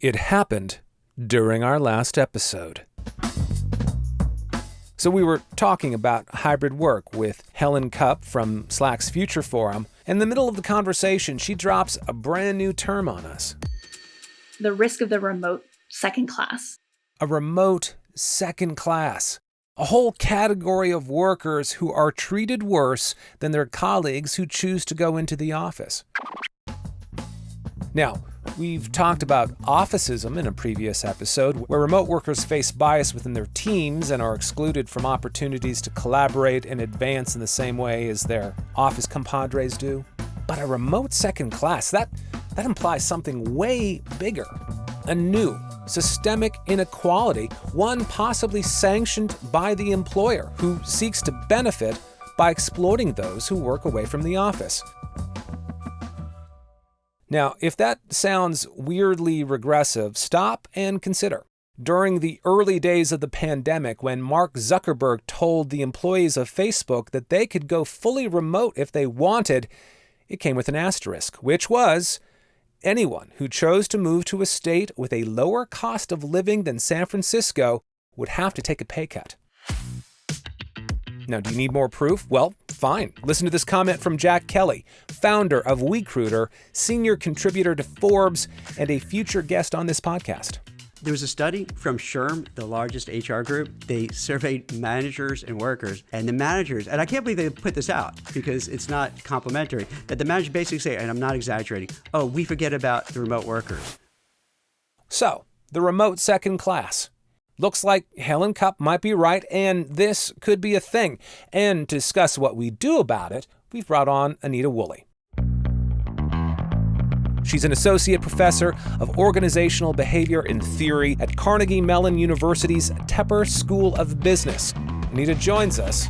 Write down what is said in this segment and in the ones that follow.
It happened during our last episode. So we were talking about hybrid work with Helen Cupp from Slack's Future Forum. In the middle of the conversation, she drops a brand new term on us. The risk of the remote second class. A remote second class. A whole category of workers who are treated worse than their colleagues who choose to go into the office. Now, we've talked about officeism in a previous episode, where remote workers face bias within their teams and are excluded from opportunities to collaborate and advance in the same way as their office compadres do. But a remote second class, that implies something way bigger. A new, systemic inequality, one possibly sanctioned by the employer who seeks to benefit by exploiting those who work away from the office. Now, if that sounds weirdly regressive, stop and consider. During the early days of the pandemic, when Mark Zuckerberg told the employees of Facebook that they could go fully remote if they wanted, it came with an asterisk, which was anyone who chose to move to a state with a lower cost of living than San Francisco would have to take a pay cut. Now, do you need more proof? Well, fine. Listen to this comment from Jack Kelly, founder of WeCruiter, senior contributor to Forbes, and a future guest on this podcast. There was a study from SHRM, the largest HR group. They surveyed managers and workers, and the managers, and I can't believe they put this out because it's not complimentary, that the managers basically say, and I'm not exaggerating, oh, we forget about the remote workers. So, the remote second class. Looks like Helen Cupp might be right, and this could be a thing. And to discuss what we do about it, we've brought on Anita Wooley. She's an associate professor of organizational behavior and theory at Carnegie Mellon University's Tepper School of Business. Anita joins us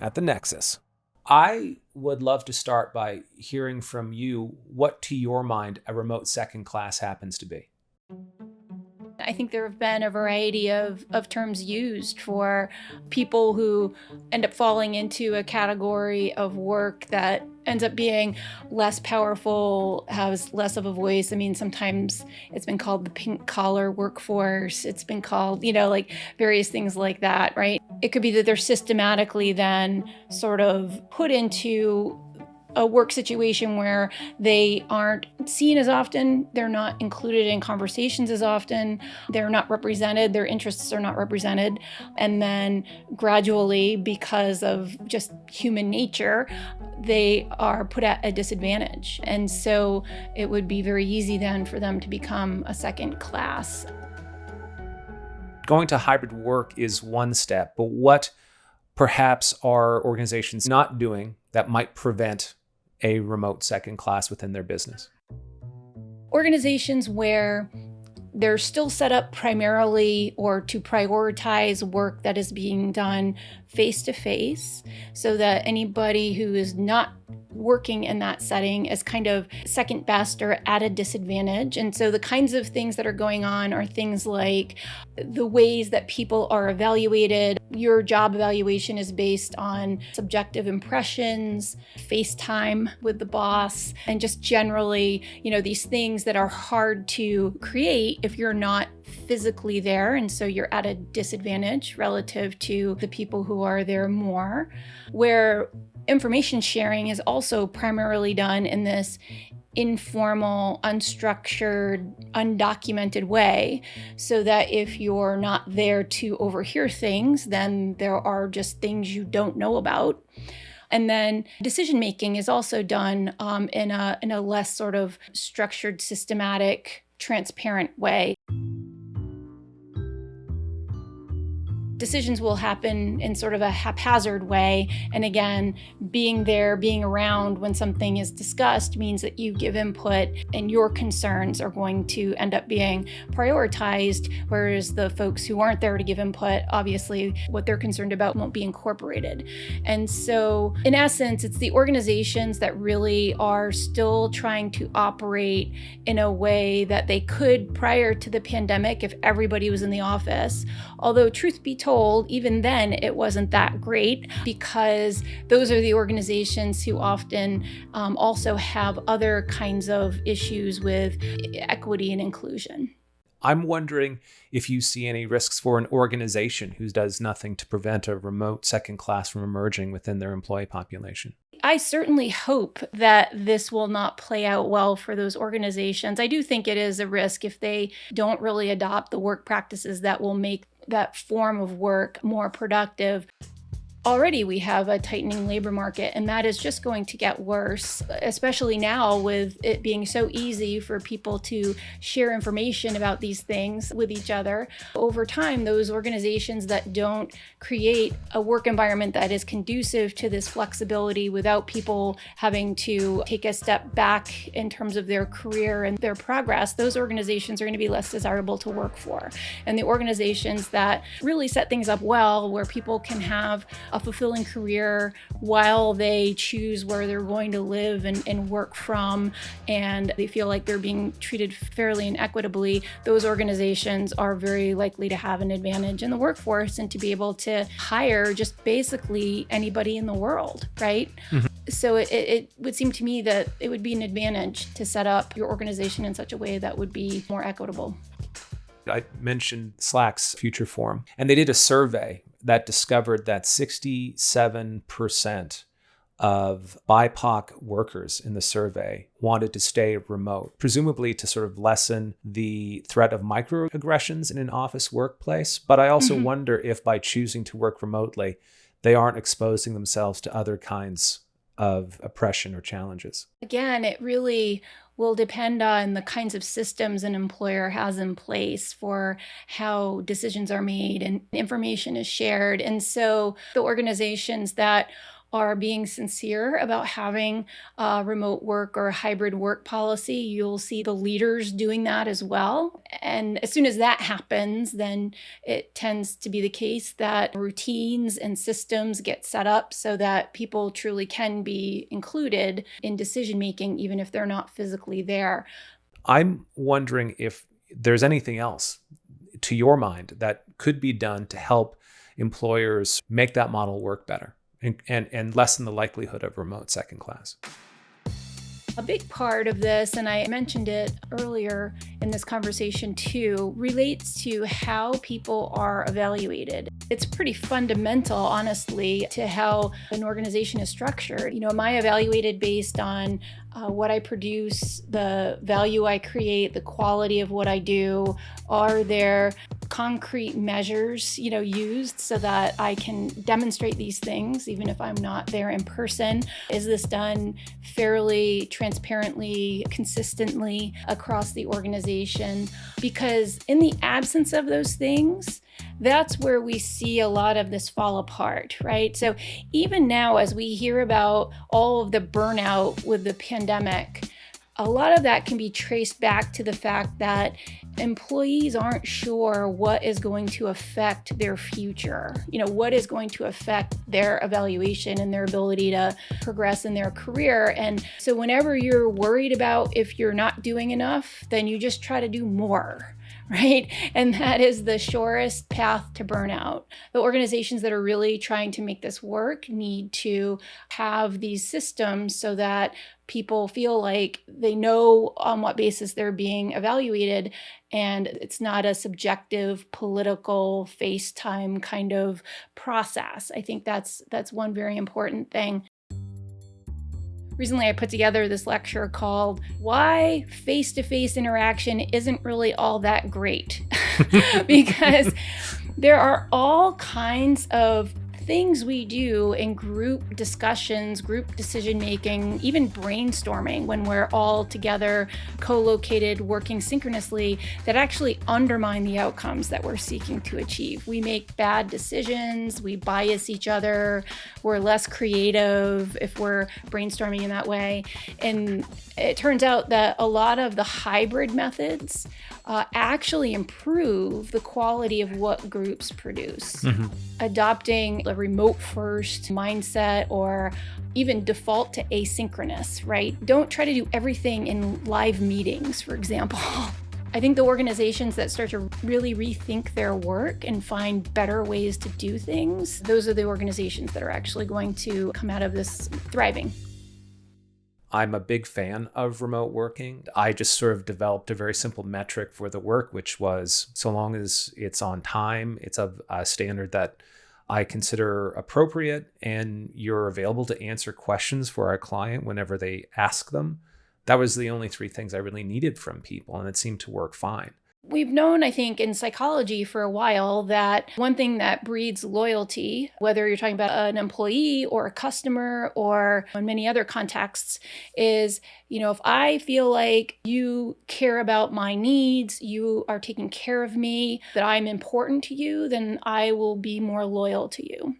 at the Nexus. I would love to start by hearing from you what, to your mind, a remote second class happens to be. I think there have been a variety of terms used for people who end up falling into a category of work that ends up being less powerful, has less of a voice. I mean, sometimes it's been called the pink collar workforce. It's been called, like various things like that, right? It could be that they're systematically then sort of put into a work situation where they aren't seen as often, they're not included in conversations as often, they're not represented, their interests are not represented, and then gradually, because of just human nature, they are put at a disadvantage. And so it would be very easy then for them to become a second class. Going to hybrid work is one step, but what perhaps are organizations not doing that might prevent a remote second class within their business? Organizations where they're still set up primarily or to prioritize work that is being done face-to-face, so that anybody who is not working in that setting is kind of second best or at a disadvantage. And so the kinds of things that are going on are things like the ways that people are evaluated. Your job evaluation is based on subjective impressions, FaceTime with the boss, and just generally, these things that are hard to create if you're not physically there. And so you're at a disadvantage relative to the people who are there more. Where information sharing is also primarily done in this informal, unstructured, undocumented way, so that if you're not there to overhear things, then there are just things you don't know about. And then decision making is also done in a less sort of structured, systematic, transparent way. Decisions will happen in sort of a haphazard way. And again, being there, being around when something is discussed means that you give input and your concerns are going to end up being prioritized, whereas the folks who aren't there to give input, obviously what they're concerned about won't be incorporated. And so in essence, it's the organizations that really are still trying to operate in a way that they could prior to the pandemic if everybody was in the office. Although truth be told, even then it wasn't that great, because those are the organizations who often also have other kinds of issues with equity and inclusion. I'm wondering if you see any risks for an organization who does nothing to prevent a remote second class from emerging within their employee population. I certainly hope that this will not play out well for those organizations. I do think it is a risk if they don't really adopt the work practices that will make that form of work more productive. Already we have a tightening labor market, and that is just going to get worse, especially now with it being so easy for people to share information about these things with each other. Over time, those organizations that don't create a work environment that is conducive to this flexibility without people having to take a step back in terms of their career and their progress, those organizations are going to be less desirable to work for. And the organizations that really set things up well, where people can have a fulfilling career while they choose where they're going to live and work from, and they feel like they're being treated fairly and equitably, those organizations are very likely to have an advantage in the workforce and to be able to hire just basically anybody in the world, right? Mm-hmm. So it would seem to me that it would be an advantage to set up your organization in such a way that would be more equitable. I mentioned Slack's Future Forum, and they did a survey that discovered that 67% of BIPOC workers in the survey wanted to stay remote, presumably to sort of lessen the threat of microaggressions in an office workplace. But I also wonder if by choosing to work remotely, they aren't exposing themselves to other kinds of oppression or challenges. Again, it really will depend on the kinds of systems an employer has in place for how decisions are made and information is shared. And so the organizations that are being sincere about having a remote work or a hybrid work policy, you'll see the leaders doing that as well. And as soon as that happens, then it tends to be the case that routines and systems get set up so that people truly can be included in decision-making, even if they're not physically there. I'm wondering if there's anything else to your mind that could be done to help employers make that model work better and lessen the likelihood of remote second class. A big part of this, and I mentioned it earlier in this conversation too, relates to how people are evaluated. It's pretty fundamental, honestly, to how an organization is structured. Am I evaluated based on what I produce, the value I create, the quality of what I do? Are there concrete measures, used so that I can demonstrate these things, even if I'm not there in person? Is this done fairly, transparently, consistently across the organization? Because in the absence of those things, that's where we see a lot of this fall apart, right? So even now, as we hear about all of the burnout with the pandemic, a lot of that can be traced back to the fact that employees aren't sure what is going to affect their future, what is going to affect their evaluation and their ability to progress in their career. And so whenever you're worried about if you're not doing enough, then you just try to do more. Right? And that is the surest path to burnout. The organizations that are really trying to make this work need to have these systems so that people feel like they know on what basis they're being evaluated, and it's not a subjective political FaceTime kind of process. I think that's one very important thing. Recently, I put together this lecture called Why Face-to-Face Interaction Isn't Really All That Great. Because there are all kinds of things we do in group discussions, group decision-making, even brainstorming when we're all together, co-located, working synchronously, that actually undermine the outcomes that we're seeking to achieve. We make bad decisions, we bias each other, we're less creative if we're brainstorming in that way. And it turns out that a lot of the hybrid methods actually improve the quality of what groups produce. Adopting a remote first mindset or even default to asynchronous, right? Don't try to do everything in live meetings, for example. I think the organizations that start to really rethink their work and find better ways to do things, those are the organizations that are actually going to come out of this thriving. I'm a big fan of remote working. I just sort of developed a very simple metric for the work, which was so long as it's on time, it's of a standard that I consider appropriate, and you're available to answer questions for our client whenever they ask them. That was the only three things I really needed from people, and it seemed to work fine. We've known, I think, in psychology for a while that one thing that breeds loyalty, whether you're talking about an employee or a customer or in many other contexts, is, if I feel like you care about my needs, you are taking care of me, that I'm important to you, then I will be more loyal to you.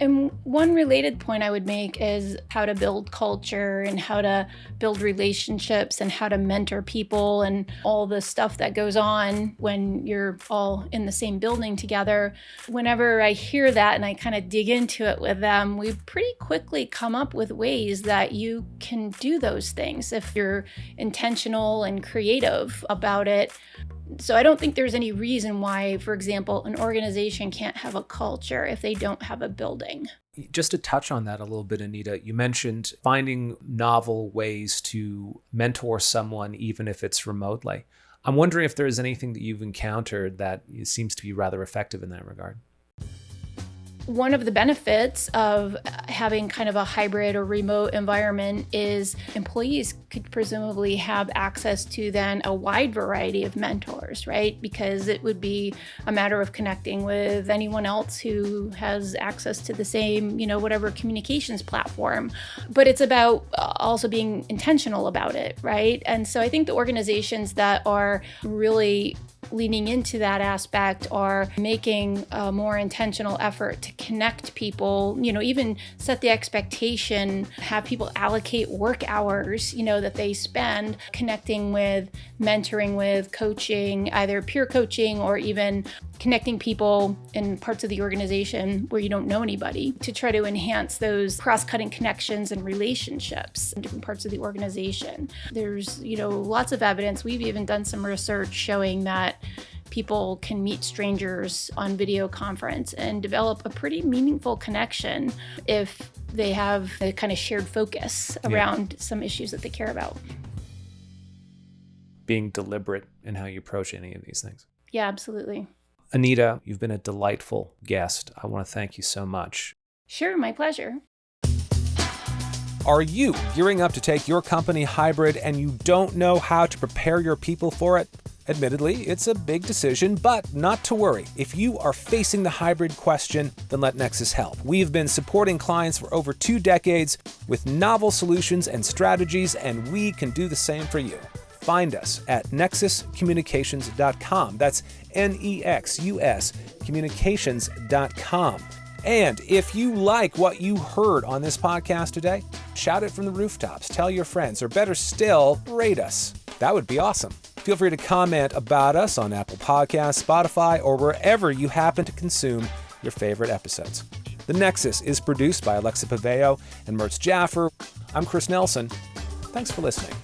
And one related point I would make is how to build culture and how to build relationships and how to mentor people and all the stuff that goes on when you're all in the same building together. Whenever I hear that and I kind of dig into it with them, we pretty quickly come up with ways that you can do those things if you're intentional and creative about it. So I don't think there's any reason why, for example, an organization can't have a culture if they don't have a building. Just to touch on that a little bit, Anita, you mentioned finding novel ways to mentor someone, even if it's remotely. I'm wondering if there's anything that you've encountered that seems to be rather effective in that regard. One of the benefits of having kind of a hybrid or remote environment is employees could presumably have access to then a wide variety of mentors, right? Because it would be a matter of connecting with anyone else who has access to the same, whatever communications platform. But it's about also being intentional about it, right? And so I think the organizations that are really leaning into that aspect are making a more intentional effort to connect people, even set the expectation, have people allocate work hours, that they spend connecting with, mentoring with, coaching, either peer coaching or even connecting people in parts of the organization where you don't know anybody to try to enhance those cross-cutting connections and relationships in different parts of the organization. There's, lots of evidence. We've even done some research showing that people can meet strangers on video conference and develop a pretty meaningful connection if they have a kind of shared focus around some issues that they care about. Being deliberate in how you approach any of these things. Yeah, absolutely. Anita, you've been a delightful guest. I want to thank you so much. Sure, my pleasure. Are you gearing up to take your company hybrid and you don't know how to prepare your people for it? Admittedly, it's a big decision, but not to worry. If you are facing the hybrid question, then let Nexus help. We've been supporting clients for over 2 decades with novel solutions and strategies, and we can do the same for you. Find us at nexuscommunications.com. That's NEXUS communications.com. And if you like what you heard on this podcast today, shout it from the rooftops, tell your friends, or better still, rate us. That would be awesome. Feel free to comment about us on Apple Podcasts, Spotify, or wherever you happen to consume your favorite episodes. The Nexus is produced by Alexa Paveo and Mertz Jaffer. I'm Chris Nelson. Thanks for listening.